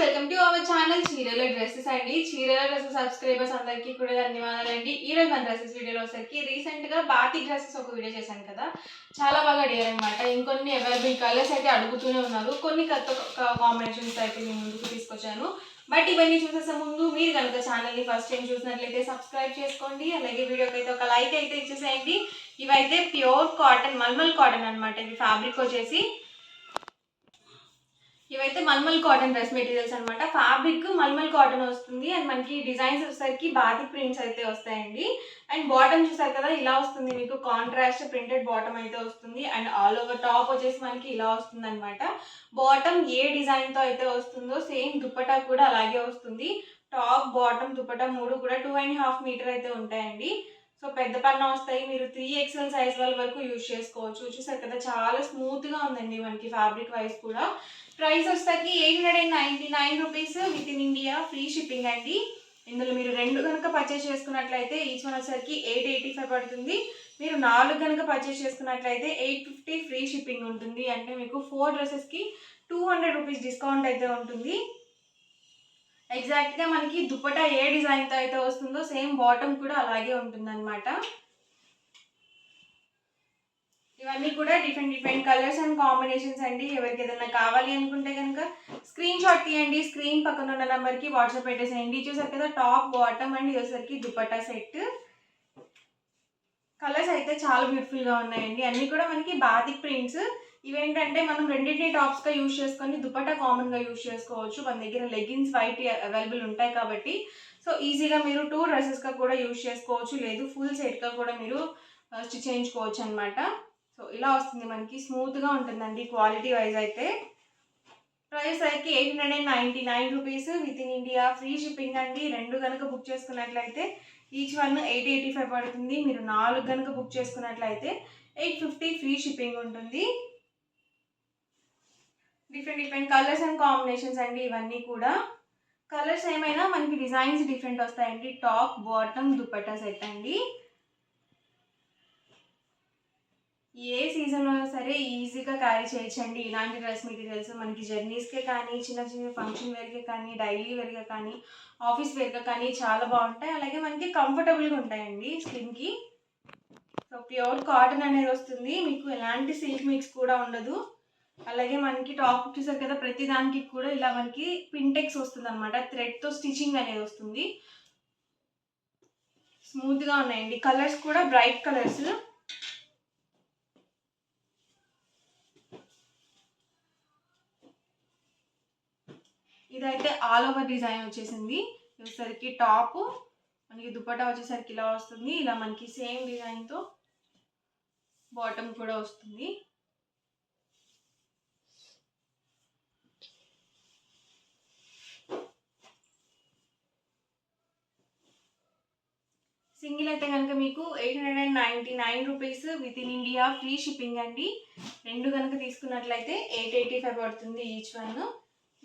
Welcome to our channel చీరల dresses అండి. చీరల డ్రెస్సెస్ సబ్స్క్రైబర్స్ అందరికీ కూడా ధన్యవాదాలండి. ఈ రోజు మన డ్రెస్సెస్ వీడియోలో వచ్చేసరికి రీసెంట్గా బాతిక్ డ్రెస్సెస్ ఒక వీడియో చేశాను కదా, చాలా బాగా అడిగారు అనమాట. ఇంకొన్ని అవైలబుల్ కలర్స్ అయితే అడుగుతూనే ఉన్నారు. కొన్ని కొత్త కాంబినేషన్స్ అయితే నేను ముందుకు తీసుకొచ్చాను. బట్ ఇవన్నీ చూసేసే ముందు మీరు కనుక ఛానల్ని ఫస్ట్ టైం చూసినట్లయితే సబ్స్క్రైబ్ చేసుకోండి. అలాగే వీడియోకి అయితే ఒక లైక్ అయితే ఇచ్చేసేయండి. ఇవైతే ప్యూర్ కాటన్, మల్మల్ కాటన్ అనమాట. ఇది ఫ్యాబ్రిక్ వచ్చేసి ఇవైతే మల్మల్ కాటన్ డ్రెస్ మెటీరియల్స్ అనమాట. ఫ్యాబ్రిక్ మల్మల్ కాటన్ వస్తుంది అండ్ మనకి డిజైన్స్ వచ్చేసరికి బాతిక్ ప్రింట్స్ అయితే వస్తాయండి. అండ్ బాటమ్ చూసారు కదా, ఇలా వస్తుంది మీకు కాంట్రాస్ట్ ప్రింటెడ్ బాటమ్ అయితే వస్తుంది. అండ్ ఆల్ ఓవర్ టాప్ వచ్చేసి మనకి ఇలా వస్తుంది అనమాట. బాటమ్ ఏ డిజైన్తో అయితే వస్తుందో సేమ్ దుపట్టా కూడా అలాగే వస్తుంది. టాప్ బాటమ్ దుపట్టా మూడు కూడా 2.5 మీటర్ అయితే ఉంటాయండి. సో పెద్ద పన్న వస్తాయి. మీరు 3XL సైజ్ వాళ్ళ వరకు యూజ్ చేసుకోవచ్చు. చూసారు కదా, చాలా స్మూత్గా ఉందండి మనకి ఫ్యాబ్రిక్ వైజ్ కూడా. ప్రైస్ వచ్చేసరికి 899 rupees with in India, free shipping అండి. ఇందులో మీరు 2 కనుక పర్చేస్ చేసుకున్నట్లయితే ఈచ్ వన్ వచ్చేసరికి 885 పడుతుంది. మీరు 4 కనుక పర్చేస్ చేసుకున్నట్లయితే 850 ఫ్రీ షిప్పింగ్ ఉంటుంది. అంటే మీకు 4 డ్రెస్సెస్కి 200 రూపీస్ డిస్కౌంట్ అయితే ఉంటుంది. ఎగ్జాక్ట్గా మనకి దుపట్టా ఏ డిజైన్తో అయితే వస్తుందో సేమ్ బాటమ్ కూడా అలాగే ఉంటుంది అనమాట. ఇవన్నీ కూడా డిఫరెంట్ కలర్స్ అండ్ కాంబినేషన్స్ అండి. ఎవరికి ఏదైనా కావాలి అనుకుంటే కనుక స్క్రీన్ షాట్ తీయండి. స్క్రీన్ పక్కన ఉన్న నెంబర్కి వాట్సాప్ పెట్టేసేయండి. చూసారు కదా, టాప్ బాటమ్ అండ్ ఇదేసరికి దుపట్టా సెట్. కలర్స్ అయితే చాలా బ్యూటిఫుల్గా ఉన్నాయండి. అన్నీ కూడా మనకి బాతిక్ ప్రింట్స్. ఇవేంటంటే మనం రెండింటిని టాప్స్గా యూజ్ చేసుకొని దుపట్టా కామన్గా యూజ్ చేసుకోవచ్చు. మన దగ్గర లెగిన్స్ వైట్ అవైలబుల్ ఉంటాయి కాబట్టి సో ఈజీగా మీరు 2 డ్రెస్సెస్గా కూడా యూజ్ చేసుకోవచ్చు. లేదు ఫుల్ సెట్గా కూడా మీరు స్టిచ్ చేయించుకోవచ్చు అనమాట. సో ఇలా వస్తుంది మనకి, స్మూత్గా ఉంటుందండి క్వాలిటీ వైజ్ అయితే. ప్రైస్ అయితే 899 rupees with in India, free shipping అండి. 2 కనుక బుక్ చేసుకున్నట్లయితే ఈచ్ వన్ 885 పడుతుంది. మీరు 4 కనుక బుక్ చేసుకున్నట్లయితే 850 ఫ్రీ షిప్పింగ్ ఉంటుంది. డిఫరెంట్ కలర్స్ అండ్ కాంబినేషన్స్ అండి ఇవన్నీ కూడా. కలర్స్ ఏమైనా మనకి డిజైన్స్ డిఫరెంట్ వస్తాయండి. టాప్ బాటమ్ దుపట్టా సెట్ అండి. ఏ సీజన్లో సరే ఈజీగా క్యారీ చేయొచ్చండి ఇలాంటి డ్రెస్ మెటీరియల్స్. మనకి జర్నీస్కే కానీ, చిన్న చిన్న ఫంక్షన్ వేర్కే కానీ, డైలీ వేర్గా కానీ, ఆఫీస్ వేర్గా కానీ చాలా బాగుంటాయి. అలాగే మనకి కంఫర్టబుల్గా ఉంటాయండి స్కిన్కి. సో ప్యూర్ కాటన్ అనేది వస్తుంది, మీకు ఎలాంటి సిల్క్ మిక్స్ కూడా ఉండదు. అలాగే మనకి టాప్ చూసారు కదా, ప్రతి దానికి కూడా ఇలా మనకి పింటెక్స్ వస్తుంది అనమాట. థ్రెడ్తో స్టిచింగ్ అనేది వస్తుంది. స్మూత్గా ఉన్నాయండి. కలర్స్ కూడా బ్రైట్ కలర్స్. ఇదైతే ఆల్ ఓవర్ డిజైన్ వచ్చేసింది. వచ్చేసరికి టాప్ మనకి దుపట్టా వచ్చేసరికి ఇలా వస్తుంది. ఇలా మనకి సేమ్ డిజైన్తో బాటమ్ కూడా వస్తుంది. సింగిల్ అయితే కనుక మీకు 899 rupees with in India, free shipping అండి. 2 కనుక తీసుకున్నట్లయితే 885 పడుతుంది ఈచ్ వన్.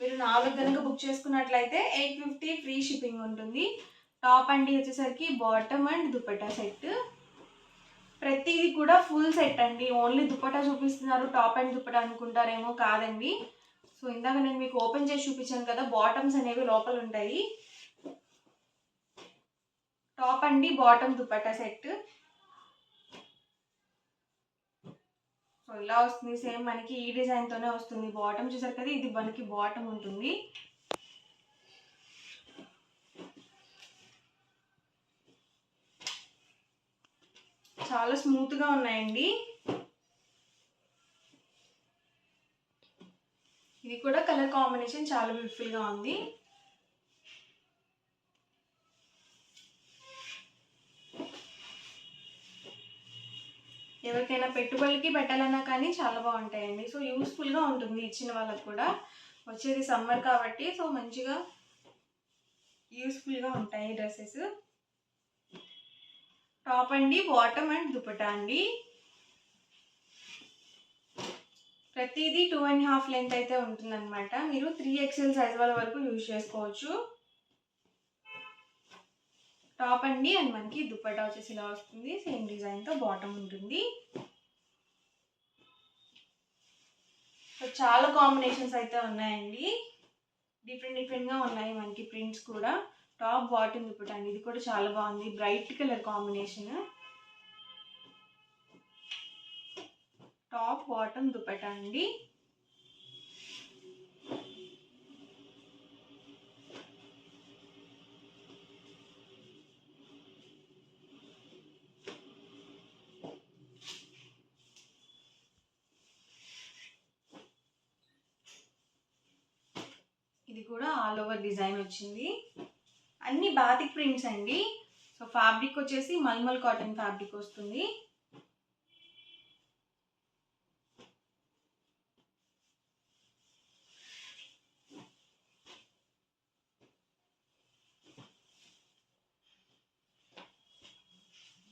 మీరు 4 కనుక బుక్ చేసుకున్నట్లయితే 850 ఫ్రీ షిప్పింగ్ ఉంటుంది. టాప్ అండి వచ్చేసరికి బాటమ్ అండ్ దుపట్టా సెట్. ప్రతిదీ కూడా ఫుల్ సెట్ అండి. ఓన్లీ దుపట్టా చూపిస్తున్నారు, టాప్ అండ్ దుపట్టా అనుకుంటారేమో, కాదండి. సో ఇందాక నేను మీకు ఓపెన్ చేసి చూపించాను కదా, బాటమ్స్ అనేవి లోపల ఉంటాయి. టాప్ అండి బాటమ్ దుపట్టా సెట్. సో ఇలా వస్తుంది. సేమ్ మనకి ఈ డిజైన్తోనే వస్తుంది. బాటమ్ చూసారు కదా, ఇది మనకి బాటమ్ ఉంటుంది. చాలా స్మూత్గా ఉన్నాయండి. ఇది కూడా కలర్ కాంబినేషన్ చాలా బ్యూటిఫుల్గా ఉంది. ఎవరికైనా పెట్టుబడికి పెట్టాలన్నా కానీ చాలా బాగుంటాయండి. సో యూస్ఫుల్గా ఉంటుంది ఇచ్చిన వాళ్ళకు కూడా. వచ్చేది సమ్మర్ కాబట్టి సో మంచిగా యూస్ఫుల్గా ఉంటాయి డ్రెస్సెస్. టాప్ అండి బాటమ్ అండ్ దుపట్టా అండి. ప్రతిదీ 2.5 లెంత్ అయితే ఉంటుందన్నమాట. మీరు 3XL సైజ్ వాళ్ళ వరకు యూజ్ చేసుకోవచ్చు. టాప్ అండి అండ్ మనకి దుపట్టా వచ్చేసి ఇలా వస్తుంది. సేమ్ డిజైన్తో బాటమ్ ఉంటుంది. సో చాలా కాంబినేషన్స్ అయితే ఉన్నాయండి. డిఫరెంట్‌గా ఉన్నాయి మనకి ప్రింట్స్ కూడా. టాప్ బాటమ్ దుపట్టా అండి. ఇది కూడా చాలా బాగుంది. Bright colour combination. Top bottom dupatta అండి. ఇది కూడా ఆల్ ఓవర్ డిజైన్ వచ్చింది. అన్ని బాతిక్ ప్రింట్స్ అండి. సో ఫ్యాబ్రిక్ వచ్చేసి మల్మల్ కాటన్ ఫ్యాబ్రిక్ వస్తుంది.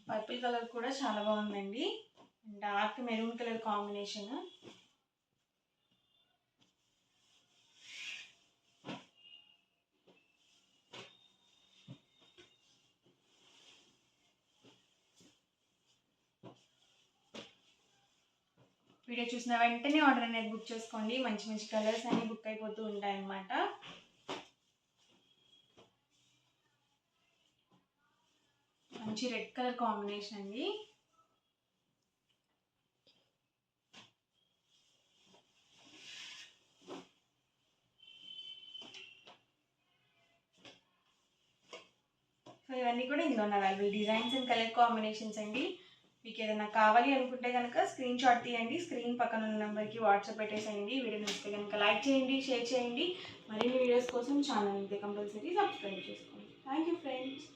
పర్పుల్ కలర్ కూడా చాలా బాగుందండి. Dark maroon colour combination. Video చూసిన వెంటనే ఆర్డర్ అనేది బుక్ చేసుకోండి. మంచి మంచి కలర్స్ అన్ని బుక్ అయిపోతూ ఉంటాయన్నమాట. మంచి రెడ్ కలర్ కాంబినేషన్ అండి. సో ఇవన్నీ కూడా ఇందులో available designs and colour combinations అండి. మీకు ఏదైనా కావాలి అనుకుంటే కనుక స్క్రీన్ షాట్ తీయండి. స్క్రీన్ పక్కన ఉన్న నెంబర్కి వాట్సాప్ పెట్టేసేయండి. వీడియో నచ్చితే కనుక లైక్ చేయండి, షేర్ చేయండి. మరిన్ని వీడియోస్ కోసం ఛానల్ అయితే కంపల్సరీ సబ్స్క్రైబ్ చేసుకోండి. Thank you friends.